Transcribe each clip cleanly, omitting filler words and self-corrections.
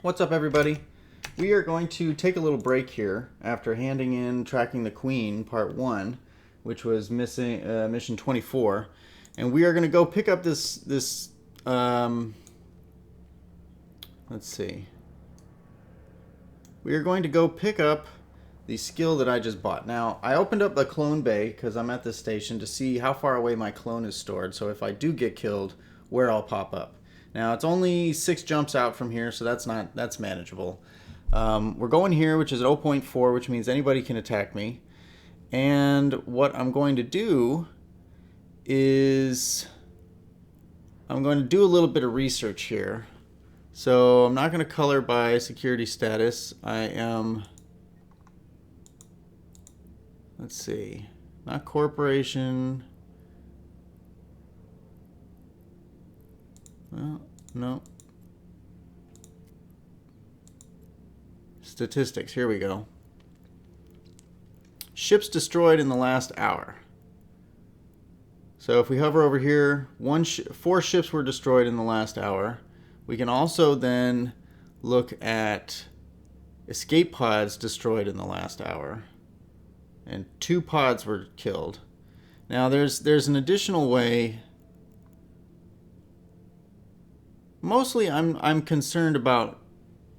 What's up, everybody? We are going to take a little break here after handing in Tracking the Queen Part 1, which was Mission 24. And we are going to go pick up this let's see. We are going to go pick up the skill that I just bought. Now, I opened up the clone bay because I'm at this station to see how far away my clone is stored. So if I do get killed, where I'll pop up. Now, it's only 6 jumps out from here, so that's manageable. We're going here, which is at 0.4, which means anybody can attack me. And what I'm going to do is I'm going to do a little bit of research here. So I'm not going to color by security status. I am, let's see, not corporation. Well, no. Statistics, here we go. Ships destroyed in the last hour. So if we hover over here, 4 ships were destroyed in the last hour. We can also then look at escape pods destroyed in the last hour. And 2 pods were killed. Now there's an additional way. Mostly I'm concerned about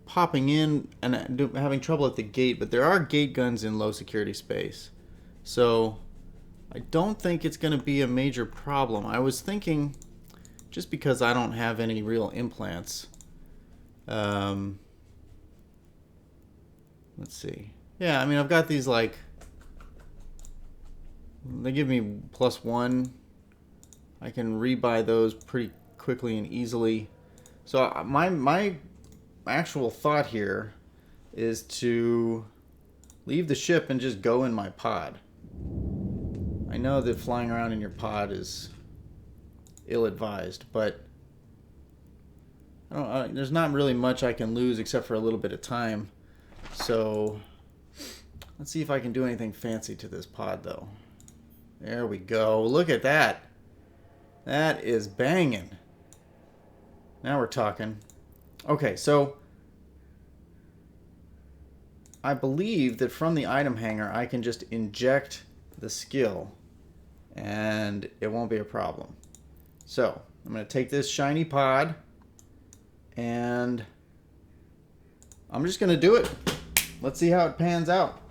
popping in and having trouble at the gate, but there are gate guns in low security space. So I don't think it's going to be a major problem. I was thinking, just because I don't have any real implants, let's see. Yeah, I mean, I've got these, like, they give me +1. I can rebuy those pretty quickly and easily. So my actual thought here is to leave the ship and just go in my pod. I know that flying around in your pod is ill-advised, but there's not really much I can lose except for a little bit of time. So let's see if I can do anything fancy to this pod, though. There we go. Look at that. That is banging. Now we're talking. Okay, so I believe that from the item hanger I can just inject the skill and it won't be a problem. So I'm going to take this shiny pod and I'm just going to do it. Let's see how it pans out.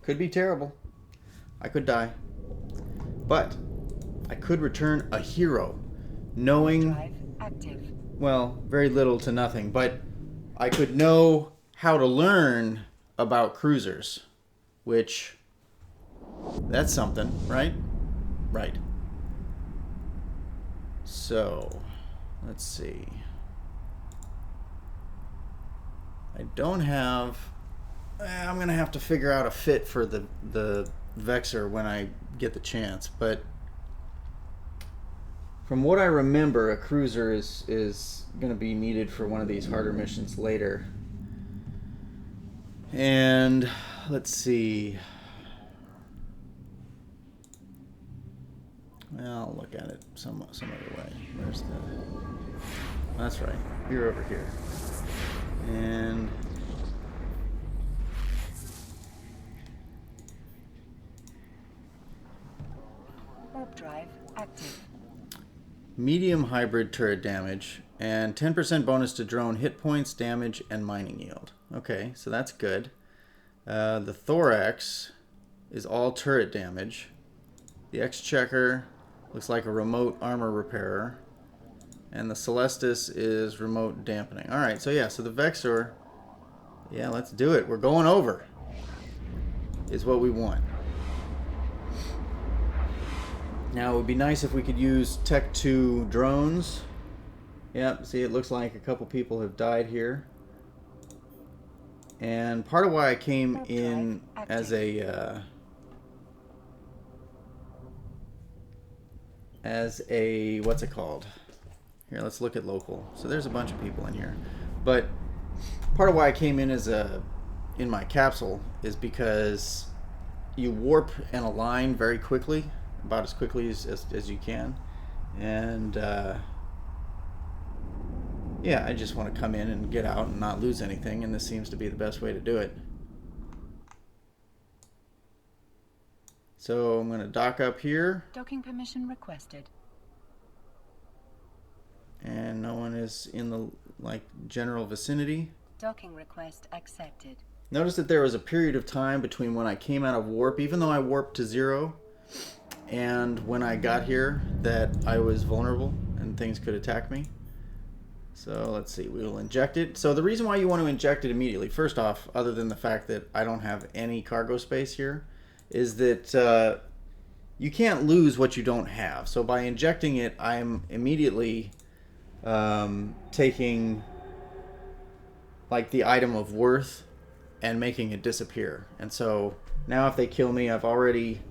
Could be terrible. I could die. But I could return a hero, knowing, well, very little to nothing, but I could know how to learn about cruisers, which, that's something, right? Right. So, let's see. I don't have, I'm going to have to figure out a fit for the Vexor when I get the chance, but from what I remember, a cruiser is going to be needed for one of these harder missions later. And let's see. Well, I'll look at it some other way. Where's the... That's right. You're over here. And... warp drive active. Medium hybrid turret damage and 10% bonus to drone hit points, damage, and mining yield. Okay, so that's good. The thorax is all turret damage. The exchequer looks like a remote armor repairer. And the Celestis is remote dampening. Alright, so yeah, so the Vexor, yeah, let's do it. We're going over, is what we want. Now, it would be nice if we could use Tech 2 drones. Yep, see, it looks like a couple people have died here. And part of why I came in as a what's it called? Here, let's look at local. So there's a bunch of people in here. But part of why I came in as in my capsule is because you warp and align very quickly. About as quickly as you can, and yeah, I just want to come in and get out and not lose anything, and this seems to be the best way to do it. So I'm going to dock up here. Docking permission requested. And no one is in the general vicinity. Docking request accepted. Notice that there was a period of time between when I came out of warp, even though I warped to 0, and when I got here, that I was vulnerable and things could attack me. So let's see, we will inject it. So the reason why you want to inject it immediately, first off, other than the fact that I don't have any cargo space here, is that you can't lose what you don't have. So by injecting it, I'm immediately taking like the item of worth and making it disappear. And so now if they kill me, I've already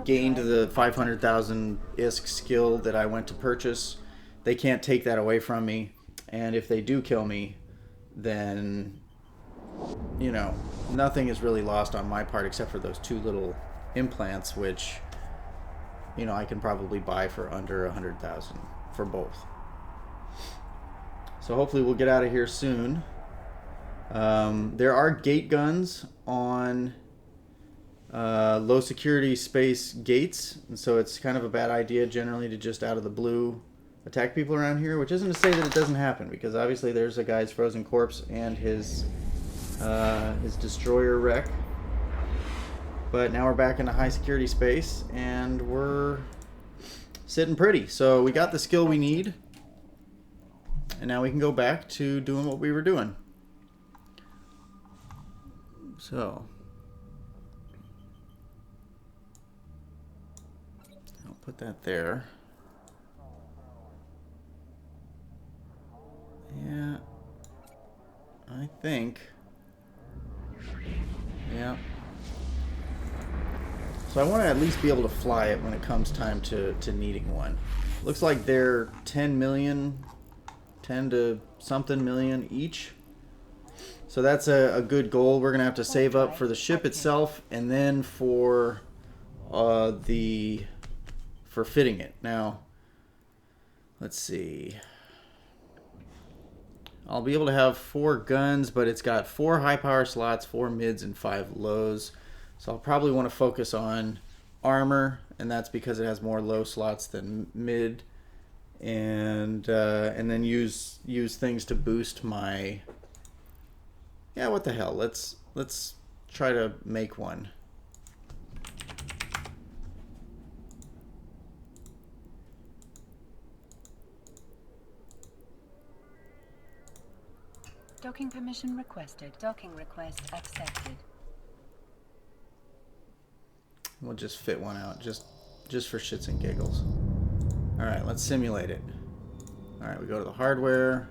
gained the 500,000 ISK skill that I went to purchase. They can't take that away from me. And if they do kill me, then, you know, nothing is really lost on my part except for those 2 little implants, which, you know, I can probably buy for under 100,000 for both. So hopefully we'll get out of here soon. There are gate guns on low security space gates, and so it's kind of a bad idea generally to just out of the blue attack people around here, which isn't to say that it doesn't happen, because obviously there's a guy's frozen corpse and his destroyer wreck. But now we're back into high security space and we're sitting pretty. So we got the skill we need, and now we can go back to doing what we were doing. So I'll put that there. Yeah, I think. Yeah. So I want to at least be able to fly it when it comes time to needing one. Looks like they're 10 to something million each. So that's a good goal. We're going to have to save up for the ship itself and then for fitting it. Now, let's see. I'll be able to have 4 guns, but it's got 4 high power slots, 4 mids, and 5 lows. So I'll probably want to focus on armor, and that's because it has more low slots than mid, and then use things to boost my. Yeah, what the hell? Let's try to make one. Docking permission requested. Docking request accepted. We'll just fit one out, just for shits and giggles. All right, let's simulate it. All right, we go to the hardware,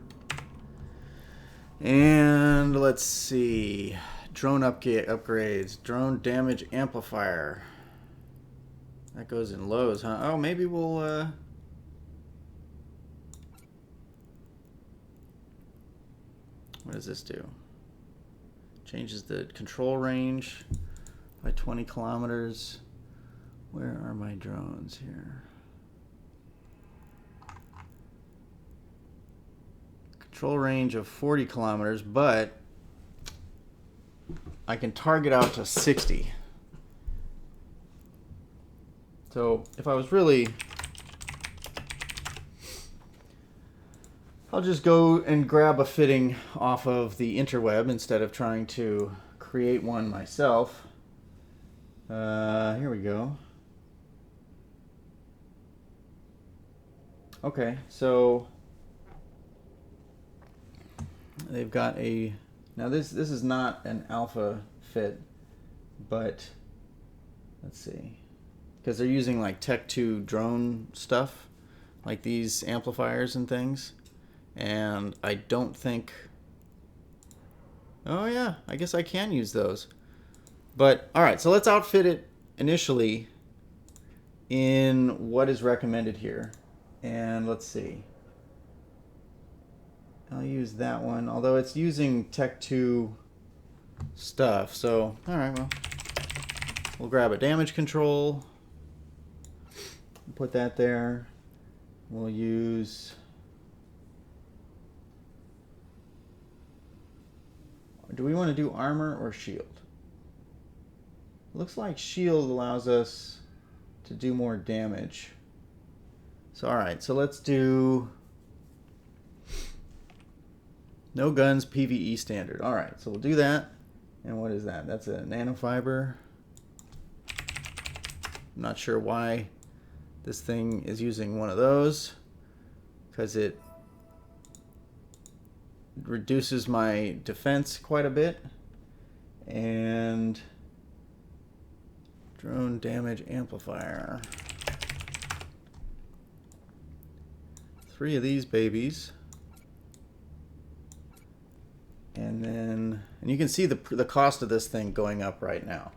and let's see, drone upgrades, drone damage amplifier. That goes in lows, huh? Oh, maybe we'll. What does this do? Changes the control range by 20 kilometers. Where are my drones here? Control range of 40 kilometers, but I can target out to 60. So if I was really... I'll just go and grab a fitting off of the interweb instead of trying to create one myself. Here we go. Okay, so they've got a... Now this is not an alpha fit, but let's see. Because they're using like Tech 2 drone stuff, like these amplifiers and things. And I don't think... Oh yeah, I guess I can use those. But, alright, so let's outfit it initially in what is recommended here. And let's see. I'll use that one, although it's using Tech 2 stuff. So, alright, well, we'll grab a damage control. Put that there. we'll use... Do we want to do armor or shield? Looks like shield allows us to do more damage. So alright, so let's do no guns, PvE standard. Alright, so we'll do that. And what is that? That's a nanofiber. I'm not sure why this thing is using one of those, because it reduces my defense quite a bit. And drone damage amplifier. 3 of these babies. And then, and you can see the cost of this thing going up right now.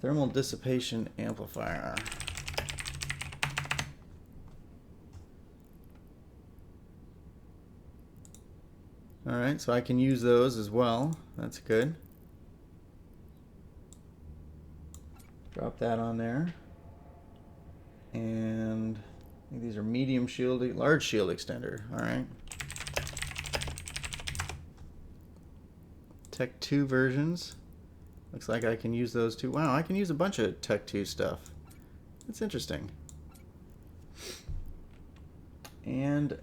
Thermal dissipation amplifier. Alright, so I can use those as well. That's good. Drop that on there. And I think these are medium shield, large shield extender. Alright. Tech 2 versions. Looks like I can use those too. Wow, I can use a bunch of Tech 2 stuff. That's interesting. And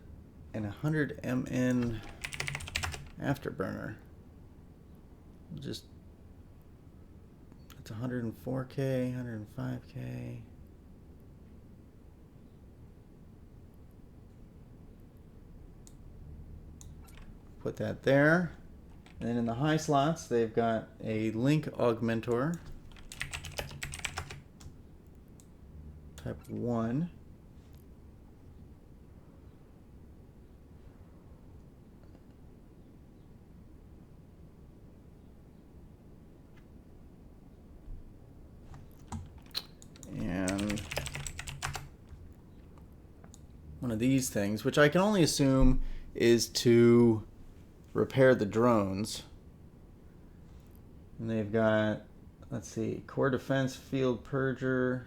an 100 MN afterburner. Just, it's 104K, 105K. Put that there. And then in the high slots, they've got a link augmentor. Type 1. And one of these things, which I can only assume is to repair the drones. And they've got, let's see, core defense, field purger.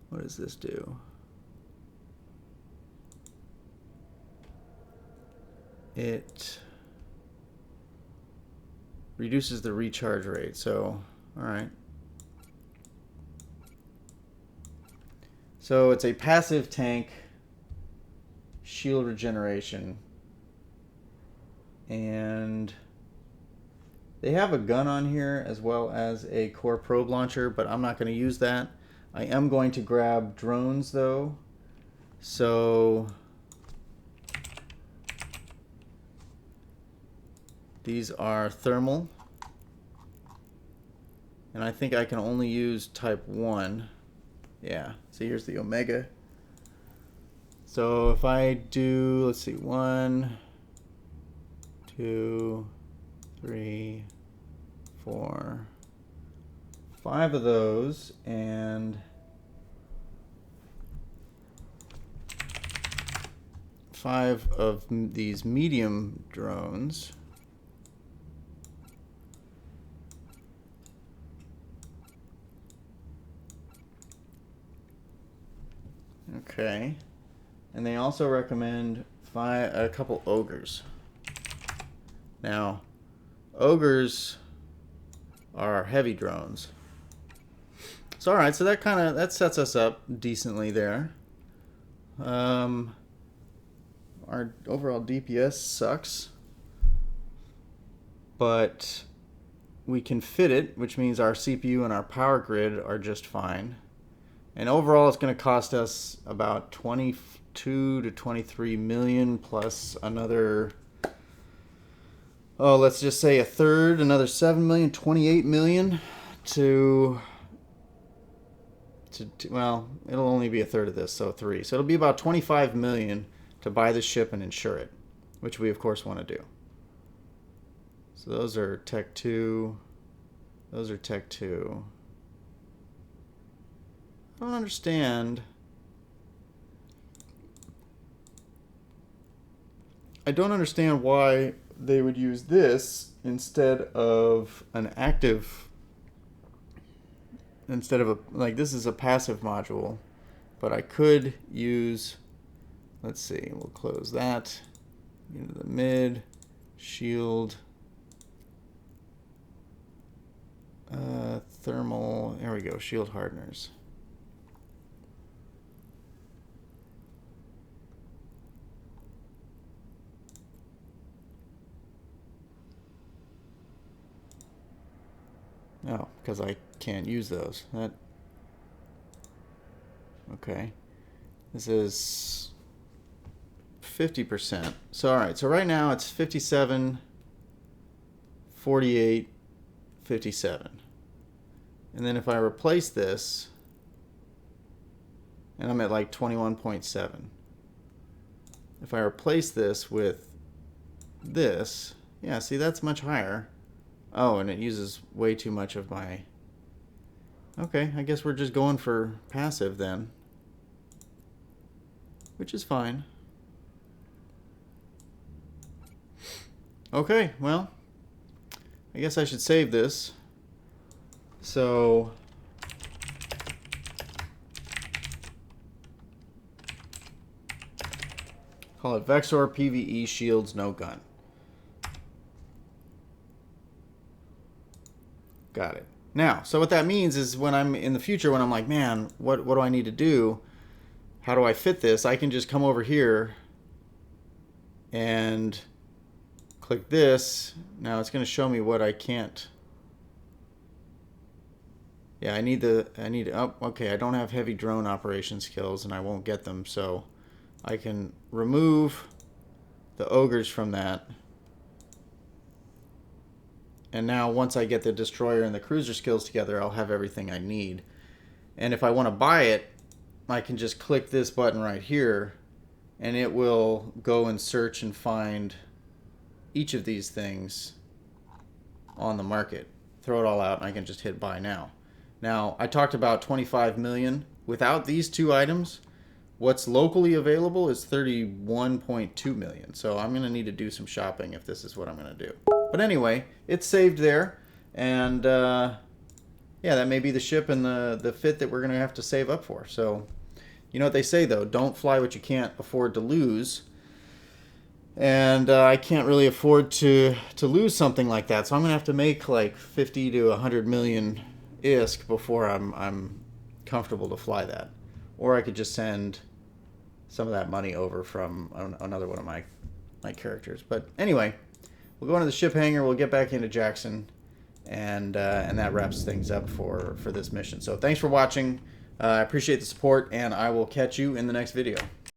What does this do? It reduces the recharge rate, so, alright. So it's a passive tank, shield regeneration, and they have a gun on here as well as a core probe launcher, but I'm not going to use that. I am going to grab drones though, so these are thermal, and I think I can only use type 1. Yeah, so here's the Omega. So if I do, let's see, 1, 2, 3, 4, 5 of those, and 5 of these medium drones. Okay, and they also recommend a couple ogres. Now, ogres are heavy drones. So all right, so that sets us up decently there. Our overall DPS sucks, but we can fit it, which means our CPU and our power grid are just fine. And overall, it's going to cost us about 22 to 23 million plus another, oh, let's just say a third, another 7 million, 28 million to well, it'll only be a third of this, so 3. So it'll be about 25 million to buy the ship and insure it, which we of course want to do. So those are Tech 2. Those are Tech 2. I don't understand. I don't understand why they would use this instead of an active, instead of a, like this is a passive module, but I could use, let's see, we'll close that, into the mid, shield, thermal, there we go, shield hardeners. No, because I can't use those. That, okay. This is 50%. So, all right. So right now it's 57, 48, 57. And then if I replace this, and I'm at like 21.7. If I replace this with this, yeah, see, that's much higher. Oh, and it uses way too much of my... Okay, I guess we're just going for passive then. Which is fine. Okay, well, I guess I should save this. So... call it Vexor PvE Shields No Gun. Got it. Now, so what that means is when I'm in the future, when I'm like, man, what do I need to do? How do I fit this? I can just come over here and click this. Now it's going to show me what I can't. Yeah, I need, oh, okay, I don't have heavy drone operation skills and I won't get them. So I can remove the ogres from that. And now once I get the destroyer and the cruiser skills together, I'll have everything I need. And if I want to buy it, I can just click this button right here and it will go and search and find each of these things on the market. Throw it all out and I can just hit buy now. Now, I talked about 25 million. Without these two items, what's locally available is 31.2 million. So I'm going to need to do some shopping if this is what I'm going to do. But anyway, it's saved there, and yeah, that may be the ship and the fit that we're going to have to save up for. So, you know what they say, though, don't fly what you can't afford to lose. And I can't really afford to lose something like that. So I'm going to have to make like 50 to 100 million ISK before I'm comfortable to fly that. Or I could just send some of that money over from another one of my characters. But anyway... we'll go into the ship hangar, we'll get back into Jackson, and that wraps things up for this mission. So thanks for watching. I appreciate the support, and I will catch you in the next video.